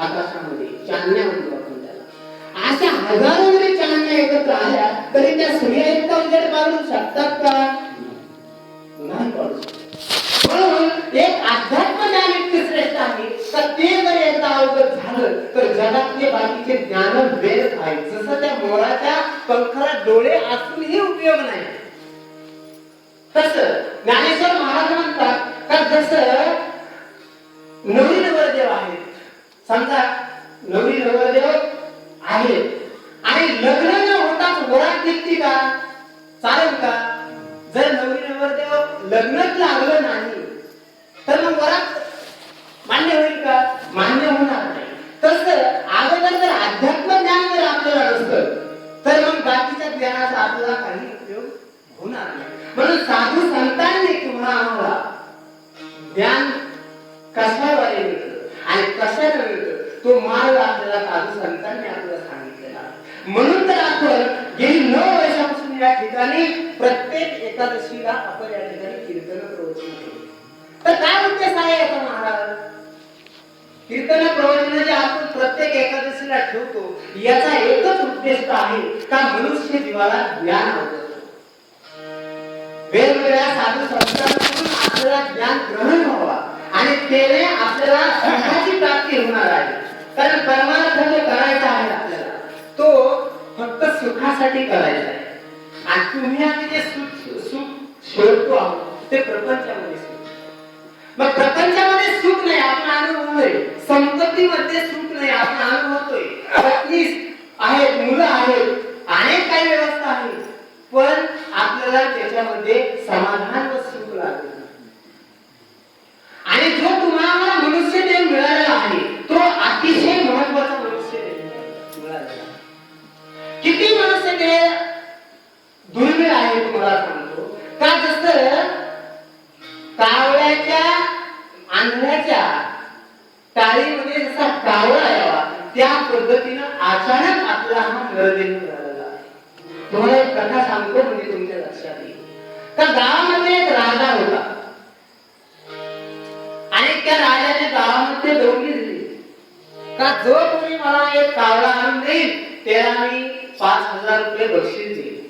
आकाशामध्ये चांदण्या म्हणतो आपण त्याला. अशा हजारो जरी चांदण्या एकत्र आल्या तरी त्या सूर्या इतका उजेड पाडू शकतात का? नाही पाडू शकत. म्हणून एक अध्यात्म ज्ञान इतके श्रेष्ठ आहे तर ते जर एकदा अवगत झालं तर जगातले बाकीचे ज्ञान व्यर्थ आहे. जसं त्या मोराच्या पंखाला डोळे असूनही उपयोग नाही, तसं ज्ञानेश्वर महाराज म्हणतात का जसं नवरी नवरदेव आहेत, समजा नवरी नवरदेव आहेत आणि लग्न न होताच वरात निघते का? चालेल का? जर नवरी नवरदेव लग्नच लागलं नाही तर मग वरात मान्य होईल का? मान्य होणार नाही. तसं अगोदर जर अध्यात्म ज्ञान जर आपल्याला नसतं तर मग बाकीच्या ज्ञानाचा आपल्याला काही उपयोग होणार नाही. म्हणून साधू संतांनी तुम्हाला ज्ञान कशाद्वारे मिळतं आणि कशाने मिळतं तो मार्ग आपल्याला साधू संतांनी आपल्याला सांगितलेला. म्हणून तर आपण गेली 9 वर्षापासून या ठिकाणी प्रत्येक एकादशीला आपण या ठिकाणी कीर्तन प्रवचन केले. तर काय उद्देश आहे याचा महाराज? कीर्तन प्रवचन जे आपण प्रत्येक एकादशीला ठेवतो याचा एकच उद्देश आहे का मनुष्य जीवाला ज्ञान आवडतं. वेगवेगळ्या साधू संतांकडून आपल्याला ज्ञान ग्रहण व्हावा आणि त्याने आपल्याला सुखाची प्राप्ती होणार आहे. कारण परमार्थ जो करायचा आहे आपल्याला तो फक्त सुखासाठी करायचा आहे. आणि तुम्ही आम्ही जे सुख शोधतो आहोत ते प्रपंचामध्ये सुख. मग प्रपंचामध्ये सुख नाही आपण अनुभवतोय, संपत्तीमध्ये सुख नाही आपण अनुभवतोय, पत्नी आहेत, मुलं आहेत, अनेक काही व्यवस्था आहे, पण आपल्याला त्याच्यामध्ये समाधान व सुख लागत नाही. आणि जो तुम्हाला मनुष्य देव मिळालेला आहे तो अतिशय महत्वाचा मनुष्य देव मिळालेला. किती मनुष्य देव दुर्मिळ आहे तुम्हाला सांगतो का? जसं कावळ्याच्या आंधळ्याच्या टाळीमध्ये जसा कावळा यावा त्या पद्धतीनं अचानक आपला हा नरदेह मिळालेला आहे. तुम्हाला एक कथा सांगतो म्हणजे तुमच्या लक्षात येईल. का गावामध्ये एक राजा होता आणि त्या राजाने गावामध्ये दौंडी दिली का जो कोणी मला एक कावळा आणून देईल त्याला मी 5000 रुपये बक्षीस देईल.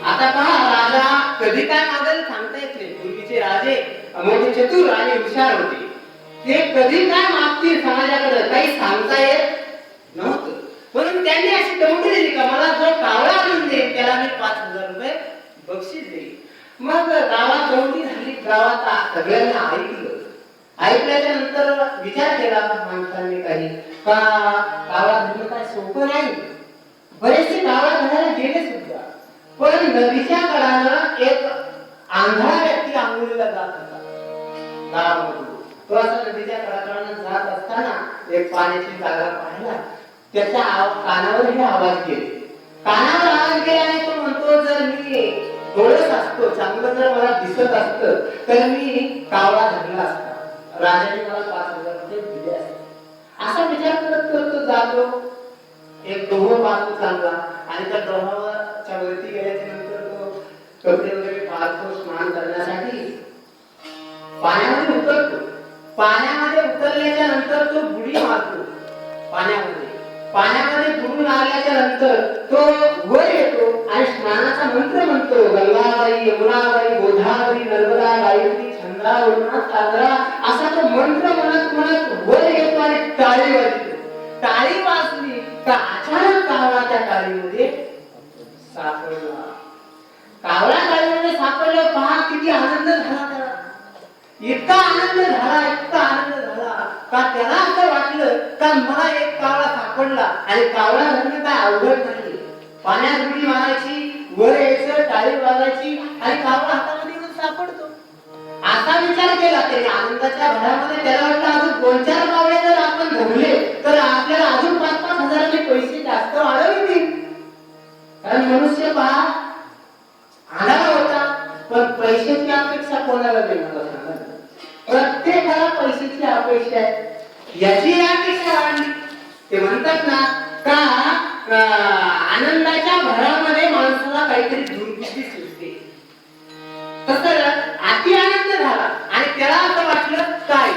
आता पहा राजा कधी काय मागेल सांगता येत नाही. पूर्वीचे राजे मोठे चतुर आणि हुशार होते, ते कधी काय मागतील समाजाकडे काही सांगता येत नव्हतं. म्हणून त्यांनी अशी दौंडी दिली का मला जो कावळा आणून देईल त्याला मी 5000 रुपये बक्षीस देईल. मग गावात दौंडी झाली, गावात सगळ्यांना ऐकल्याच्या नंतर विचार केला माणसांनी काही का कावळा धरणं काय सोपं नाही. बरेचसे कावळा धरायला गेले सुद्धा, पण नदीच्या कडानं एक आंधळा व्यक्ती आंघोळीला जात होता गावामध्ये. तो असा नदीच्या कडाकडनं जात असताना एक पाण्याची जागा पाहिला, त्याच्या कानावर हे आवाज गेले. कानावर आवाज गेला आणि तो म्हणतो जर मी डोळस असतो, चांगलं जर मला दिसत असतं तर मी कावळा धरला असता, राजाने मला 5000 रुपये दिले असते. असा विचार करत करत जातो. एक डोह पाहतो चांगला आणि त्या डोहाच्या वरती गेल्याच्या नंतर तो कपडे वगैरे पाहतो स्नान करण्यासाठी पाण्यामध्ये उतरतो. पाण्यामध्ये उतरल्याच्या नंतर तो बुडी मारतो पाण्यामध्ये बुडून आल्याच्या नंतर तो वर येतो आणि स्नानाचा मंत्र म्हणतो. गंगाबाई, यमुनाबाई, गोदावरी, नर्मदा, गायत्री, चंद्रा, वरुणा, चांद्रा असा तो मंत्र म्हणत म्हणत वर येतो आणि टाळी वाजतो. टाळी वाजली का अचानक कावळा त्या टाळीमध्ये सापडला. कावळा टाळीमध्ये सापडला. पहा किती आनंद झाला त्याला. इतका आनंद झाला का त्याला असं वाटलं का मला एक कावळा सापडला आणि कावळा धरणं काय अवघड नाही. पाण्यात उडी मारायची, वर यायचं, टाळी वाजायची आणि कावळा हातामध्ये येऊन सापडतो. असा विचार केला त्याने आनंदाच्या भरामध्ये. त्याला वाटलं अजून 2-4 कावळे जर आपण धरले तर आपल्याला अजून 5-5 हजाराचे पैसे जास्त वाढवतील. कारण मनुष्य पहा आणावा होता पण पैशाची अपेक्षा कोणाला देणार सांगा. प्रत्येकाला पैशाची अपेक्षा आहे. याची अपेक्षा वाढली. ते म्हणतात ना का आनंदाच्या भरामध्ये माणसाला काहीतरी दुर्बुद्धी सुचते. तसं अति आनंद झाला आणि त्याला असं वाटलं काय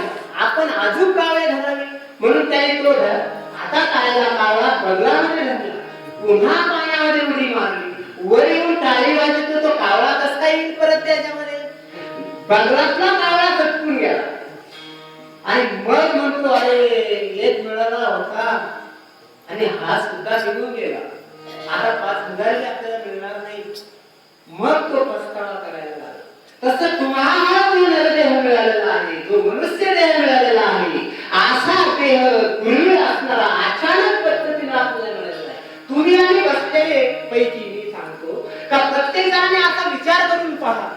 आपण अजून कावळे धरावे म्हणून त्याने तो आता कायला कावळा बंगलामध्ये घातला, पुन्हा पाण्यामध्ये उडी मारली, वर येऊन टाळी वाजत तो कावळा कसा काय येईल परत त्याच्यामध्ये? बंगलातला कावळा सटकून गेला आणि मग म्हणतो अरे एक मिळाला होता आणि हा सुद्धा निघून गेला, आता 5,000 आपल्याला मिळणार नाही. मग तो पस्तावा करायला लागला. तसं तुम्हाला जो नरदेह मिळालेला आहे, जो मनुष्य देह मिळालेला आहे, असा देह दुर्मिळ असणारा अचानक पद्धतीने आपल्याला मिळालेला आहे. तुम्ही आणि बसलेले पैकी मी सांगतो का प्रत्येक जणाने असा विचार करून पहा,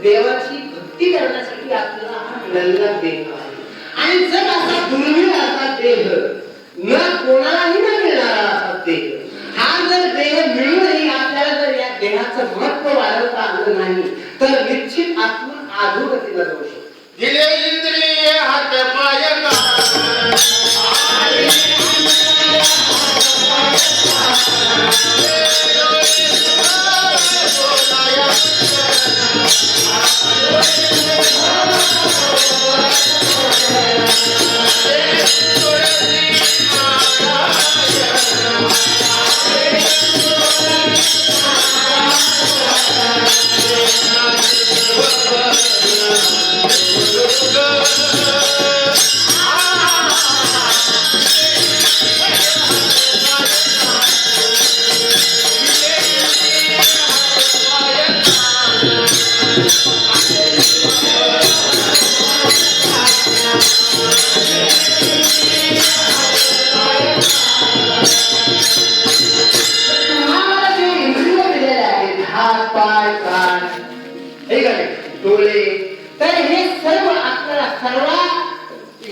देवाची भक्ती करण्यासाठी आपल्याला हा मिळालेला देह आहे. आणि जर असा दुर्मिळ असा देह न कोणालाही न मिळणारा असा देह, हा जर देह मिळूनही आपल्याला जर या देहाचं महत्व वाढवता आलं नाही तर निश्चित आत्मा अधोगतीला जाऊ शकतो. दिले इंद्रिय हात पाय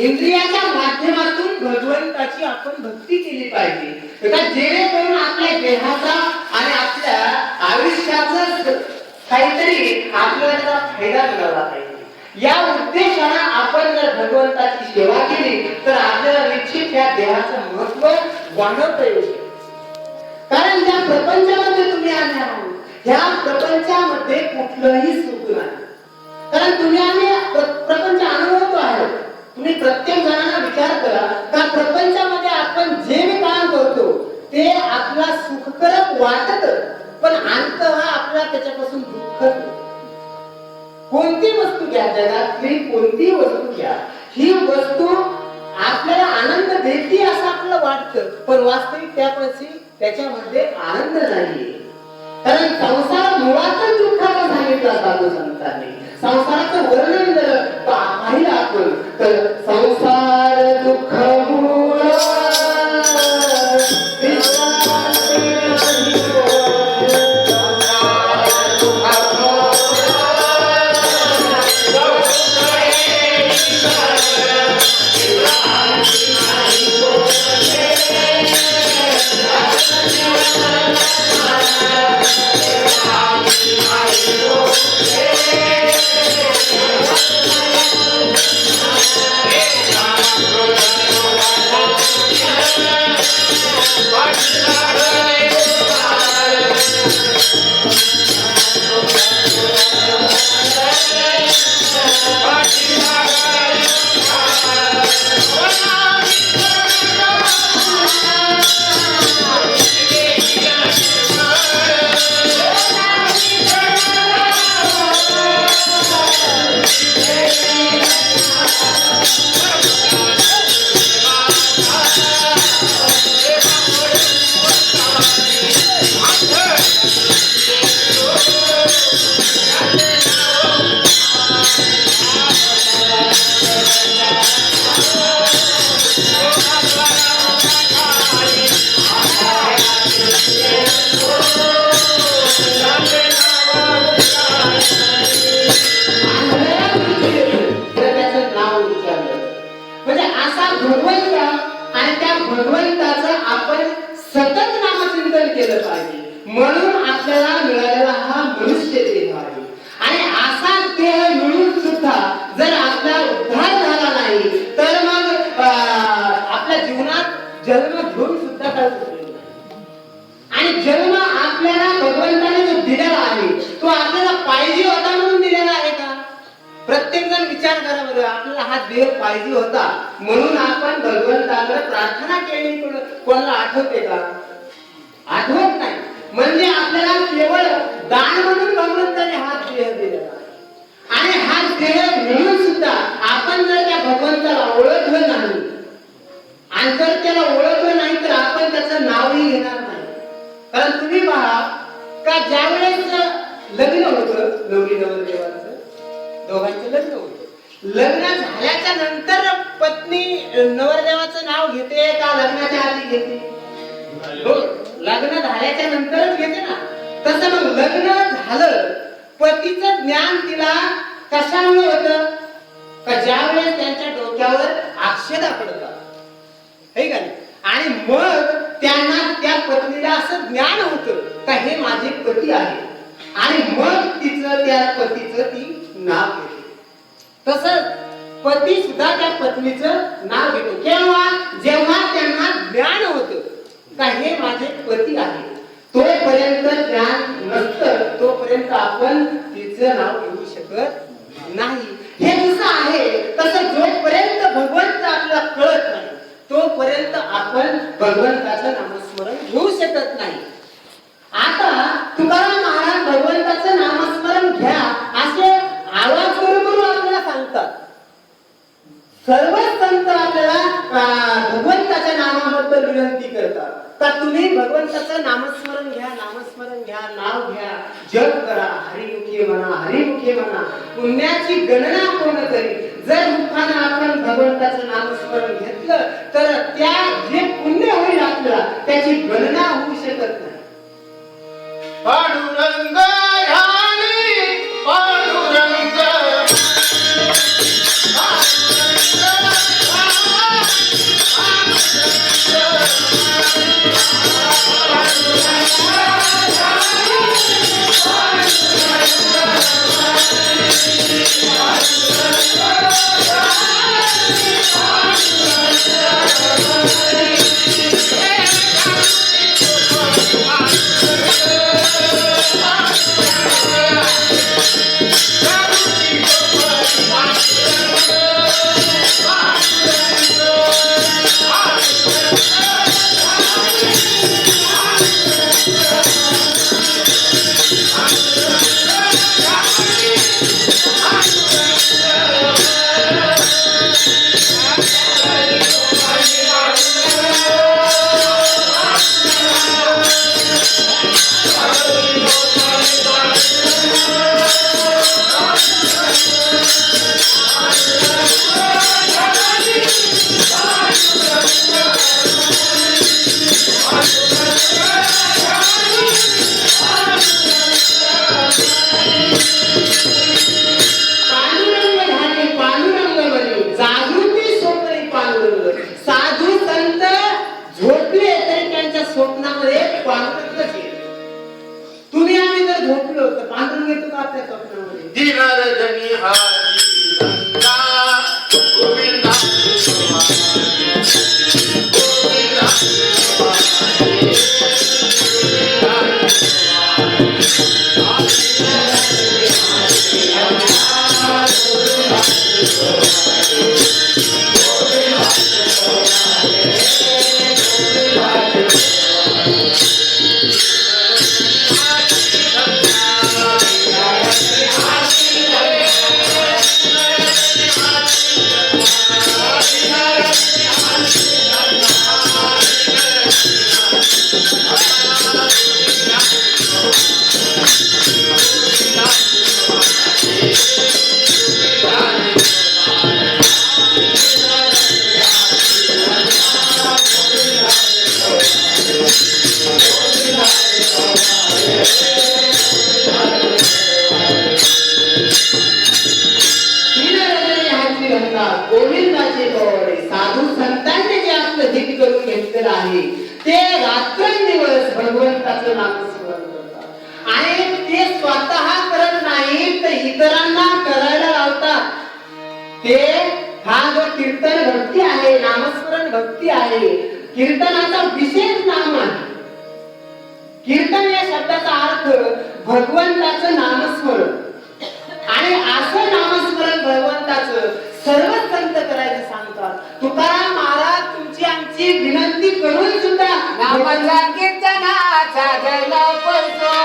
इंद्रियाच्या माध्यमातून भगवंताची आपण भक्ती केली पाहिजे, जेणेकरून आपल्या देहाचा आणि आपल्या आयुष्याचा काहीतरी आपल्याला फायदा मिळाला पाहिजे. या उद्देशाने आपण जर भगवंताची सेवा केली तर आपल्याला निश्चित या देहाचं महत्व जाणवता येऊ शकते. कारण ज्या प्रपंचामध्ये तुम्ही आले आहात, ह्या प्रपंचामध्ये कुठलंही सुख नाही. कारण तुम्ही आम्ही प्रपंच अनुभवतो आहोत. तुम्ही प्रत्येक जणांना विचार करा का प्रपंचामध्ये आपण जे काम करतो ते आपला सुखकारक वाटत, पण अंत हा आपला त्याच्यापासून दुःखच. कोणती वस्तू घ्या, जगातली कोणती वस्तू घ्या, ही वस्तू आपल्याला आनंद देते असं आपल्याला वाटतं, पण वास्तविक त्याच्यामध्ये आनंद नाहीये. कारण संसार मुळातच दुःखाचा सांगितला जातो संतांनी. संसाराचं वर्णन जर पाहिलं आपण तर संसार दुःख मूळ Hey, सतत नामचिंतन केलं पाहिजे. म्हणून आपल्याला मिळालेला हा मनुष्य देह आहे. आणि असा देह मिळून सुद्धा जर आपला उद्धार झाला नाही तर मग आपल्या जीवनात जन्म घेऊन सुद्धा काय उपयोग नाही. आणि जन्म आपल्याला भगवंताने जो दिलेला आहे तो आपल्याला पाहिजे होता म्हणून दिलेला आहे का? प्रत्येक जण विचार करा बरं, आपल्याला हा देह पाहिजे होता म्हणून आपण भगवंताकडे प्रार्थना केली, कोणाला आठवते का? आठवत नाही. म्हणजे आपल्याला केवळ दान म्हणून भगवंताने हा देह दिलेला आहे. आणि हा देह मिळून सुद्धा आपण जर त्या भगवंताला ओळखलं नाही आणि जर त्याला ओळखलं नाही तर आपण त्याचं नावही घेणार नाही. कारण तुम्ही पहा का ज्या वेळेस लग्न होतं नवरी नवरदेवाचं, दोघांचं लग्न होतं, लग्न झाल्याच्या नंतर पत्नी नवरदेवाचं नाव घेते का लग्नाच्या आधी घेते? हो, लग्न झाल्याच्या नंतरच घेते ना. तसं मग लग्न झालं, पतीचं ज्ञान तिला कशामुळे होतं? का ज्या वेळेस त्यांच्या डोक्यावर अक्षता पडतात, है का नाही? आणि मग त्यांना त्या पत्नीला असं ज्ञान होतं का हे माझे पती आहे, आणि मग तिचं त्या पतीचं ती नाव घेते. तसंच पती सुद्धा त्या पत्नीचं नाव घेतो केव्हा? जेव्हा त्यांना ज्ञान होतं का हे माझे पती आहे. तोपर्यंत ज्ञान नसतं तोपर्यंत आपण तिचं नाव घेऊ शकत नाही. हे कसं आहे? तसं जोपर्यंत भगवंत आपल्याला कळत नाही तोपर्यंत आपण भगवंताचं नामस्मरण घेऊ शकत नाही. आता तुकाराम महाराज भगवंताचं नामस्मरण घ्या असे आवाज करून आपल्याला सांगतात. सर्व संत आपल्याला भगवंताच्या नामाबद्दल विनंती करतात का तुम्ही भगवंताचं नामस्मरण घ्या, नामस्मरण घ्या, नाव घ्या, जप करा, हरिमुखे म्हणा, हरिमुखे म्हणा, पुण्याची गणना कोण करी. जर मुखाने आपण भगवंताचं नामस्मरण घेतलं तर त्या जे पुण्य होईल आपल्याला त्याची गणना होऊ शकत नाही. पांडुरंग ह्यानी पांडुरंग स्वप्नामध्ये पांडुरंगच येईल. तुम्ही आम्ही जर झोपलो तर पांडुरंग येतो का आपल्या स्वप्नामध्ये? दिनरजनी हारी गंगा गोविंदा ते रात्रंदिवस भगवंताचं नामस्मरण करतात आणि ते स्वतः करत नाही तर इतरांना करायला लावतात. ते हा जो कीर्तन भक्ती आहे, नामस्मरण भक्ती आहे, कीर्तनाचा विशेष नाम आहे. कीर्तन या शब्दाचा अर्थ भगवंताचं नामस्मरण आणि असं नामस्मरण भगवंताचं सर्व संत करायचं सांगतात. तुकाराम महाराज तुमची आमची विनंती करून सुद्धा नामाचा कीर्तनाचा जल पैसो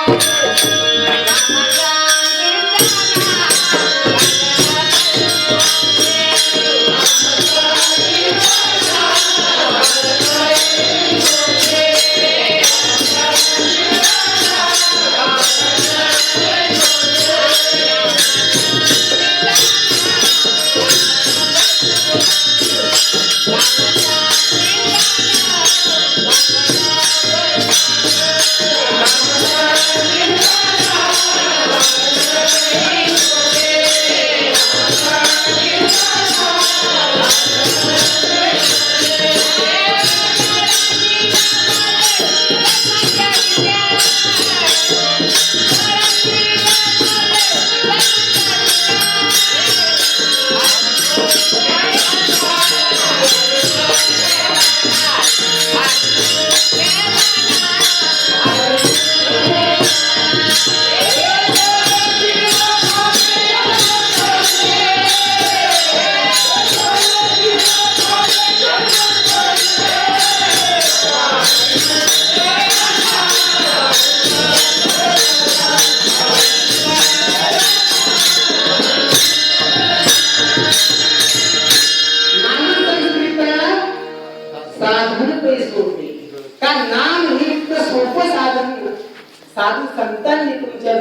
साधू संतांनी तुमच्या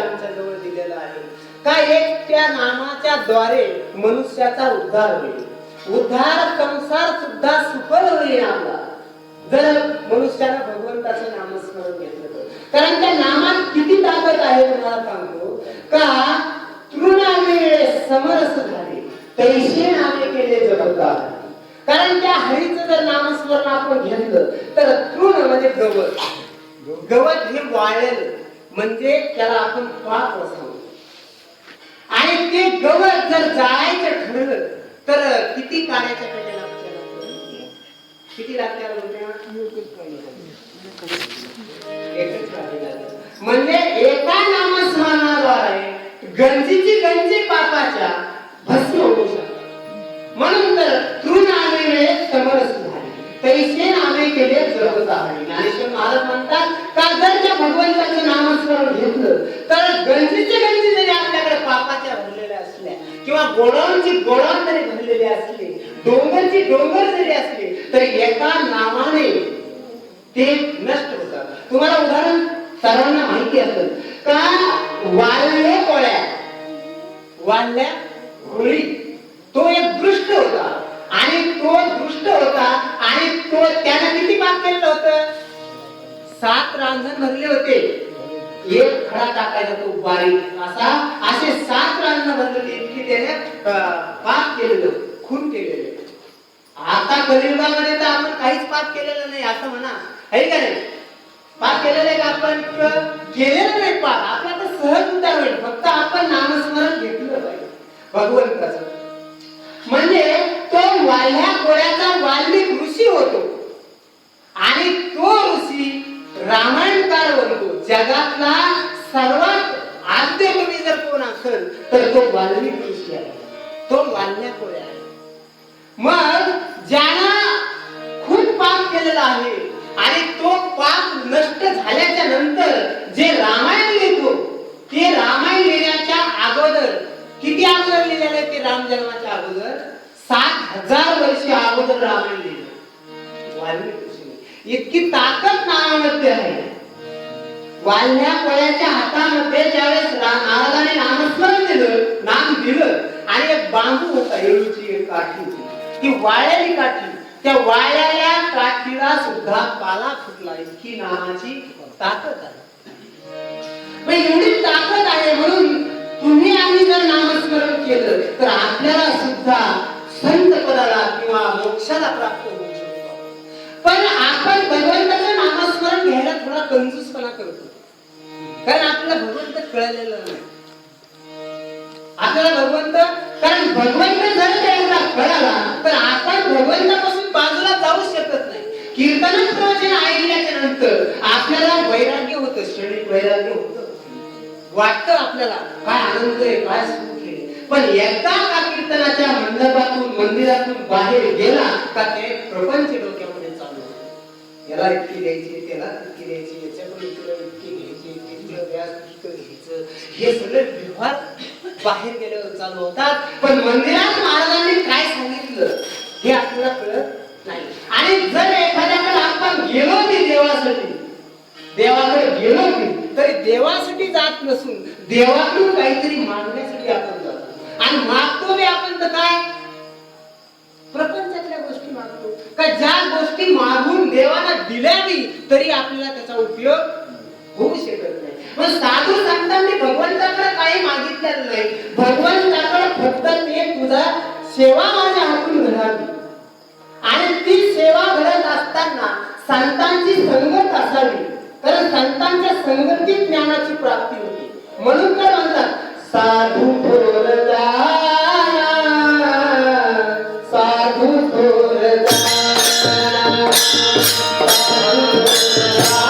आमच्या जवळ दिलेला आहे का एक त्या नामाच्या द्वारे मनुष्याचा उद्धार होईल. उद्धार संसार सुद्धा सुफल होईल आपला जर मनुष्याने भगवंताचं नामस्मरण घेतलं तर. कारण त्या नामात किती ताकद आहे तुम्हाला सांगतो का तृणावेळे समरस झाले तैसे नामे केले जगता. कारण त्या हरीचं जर नामस्मरण आपण घेतलं तर तृण म्हणजे गवत हे वाळेल म्हणजे त्याला आपण पाप असतो आणि ते गवत जर जाळायचं ठरलं तर किती काढायच्या पेट्या लागतात. किती लागतात म्हणजे एका नामस्मरणाद्वारे गंजीची गंजी पापाच्या भस्म होऊ शकतात. म्हणून तर तृणावेळे समरस झाले तैसे नामे केले जगता. ज्ञानेश्वर महाराज म्हणतात का जर त्या भगवंताचं नामस्मरण घेतलं तर गंजीचे गंजी जरी आपल्याकडे पापाच्या भरलेल्या असल्या किंवा गोडांची गोडां जरी भरलेले असले डोंगरची डोंगर जरी असले तर एका नामाने ते नष्ट होतात. तुम्हाला उदाहरण सर्वांना माहिती असेल का वाळल्या होळी तो एक दृष्ट होता आणि तो त्याने किती पाप केलं होतं. 7 रांजण भरले होते. एक खडा टाकायचा तो बारीक असे 7 रांजण भरलेली इतकी त्याने पाप केलेलं खून केलेलं. आता कलियुगामध्ये तर आपण काहीच पाप केलेलं नाही असं म्हणा आहे का नाही. पाप केलेलं आहे का आपण केलेलं नाही पाप आपला तर सहज उद्धार होईल फक्त आपण नामस्मरण घेतलं पाहिजे भगवंताचं. म्हणजे तो वाल्ह्या कोळ्याचा वाल्मिक ऋषी होतो आणि तो ऋषी रामायणकार बनतो. जगातला सर्वात आद्य कवी जर कोण असेल तर तो वाल्मिक ऋषी आहे. तो वाल्ह्या कोळ्या आहे. मग ज्यानं खूप पाप केलेला आहे आणि तो पाप नष्ट झाल्याच्या नंतर जे रामायण लिहितो ते रामायण लिहिण्याच्या अगोदर किती अगोदर लिहिलेलं आहे ते राम जन्माच्या अगोदर 7,000 वर्ष अगोदर रामायण लिहिलं वाल्मिक ऋषीने. इतकी ताकद नामामध्ये आहे. वाल्ह्या कोळ्याच्या हातामध्ये ज्यावेळेस महाराजांनी नामस्मरण नाम दिलं आणि एक बांबू होता येळूची एक काठी होती ती वाळलेली काठी. त्या वाळलेल्या काठीला सुद्धा पाला फुटला. इतकी नामाची ताकद आहे. एवढी ताकद आहे म्हणून तुम्ही आम्ही जर नामस्मरण केलं तर आपल्याला सुद्धा संत पदाला किंवा मोक्षाला प्राप्त होऊ शकतो. पण आपण कंजूसपणा करतो, कारण आपल्याला भगवंत कळलेलं नाही. आपल्याला भगवंत, कारण भगवंत जर त्याला कळाला तर आपण भगवंतापासून बाजूला जाऊ शकत नाही. कीर्तन प्रवचन ऐकल्याच्या नंतर आपल्याला वैराग्य होतं, क्षणिक वैराग्य होतं, वाटतं आपल्याला काय आनंद आहे, काय सुख आहे. पण एकदा का कीर्तनाच्या मंडपातून मंदिरातून बाहेर गेला का ते प्रपंच डोक्यामध्ये चालू होतं. याला इतकी द्यायची, त्याला इतकी द्यायची, याच्याकडे इतकी घ्यायची, तिथलं व्याज तिथं घ्यायचं, हे सगळे व्यवहार बाहेर गेल्यावर चालू होतात. पण मंदिरात महाराजांनी काय सांगितलं हे आपल्याला कळत नाही. आणि जर एखाद्याकडे आपण गेलो की देवाकडे गेलो की तरी देवासाठी जात नसून देवाकडून काहीतरी मागण्यासाठी आपण जातो. आणि मागतो बी आपण तर काय, प्रपंचातल्या गोष्टी मागतो का, ज्या गोष्टी मागून देवाला दिल्या बी तरी आपल्याला त्याचा उपयोग होऊ शकत नाही. पण साधू संतांनी भगवंताकडे काही मागितलेलं नाही. भगवंताकडे फक्त ते तुझा सेवा माझ्या हातून घडावी, आणि ती सेवा घडत असताना संतांची संगत असावी, कारण संतांच्या संगतीत ज्ञानाची प्राप्ती होती. म्हणून तर म्हणतात साधू थोर जाना, साधू थोर जाना, साधू थोर जाना, साधू थोर जाना.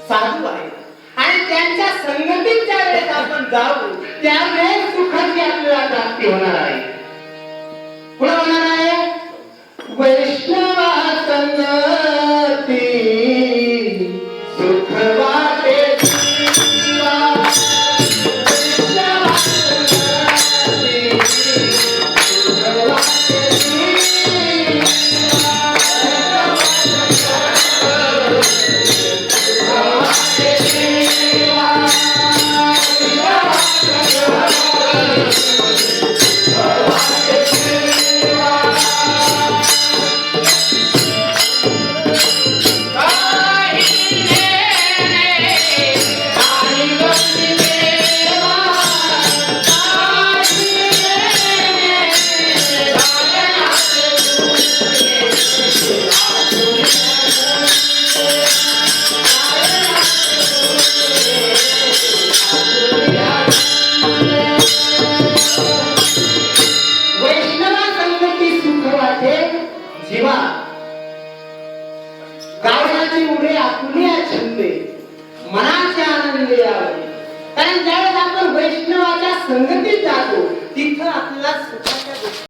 साधू आहे, आणि त्यांच्या संगतीत ज्या वेळेस आपण जाऊ त्यावेळेस सुखाची आपल्याला प्राप्ती होणार आहे. पुढे होणार आहे वैष्णवा संगती सुख वाटे जीवा. वैष्णवा संगती सुख वाटे जीवा. जीवा गावण्याची मुळे आपुल्या छंदे मनाचे आनंद यावे. कारण ज्यावेळेस आपण वैष्णवाच्या संगतीत जातो तिथं आपल्याला सुखाच्या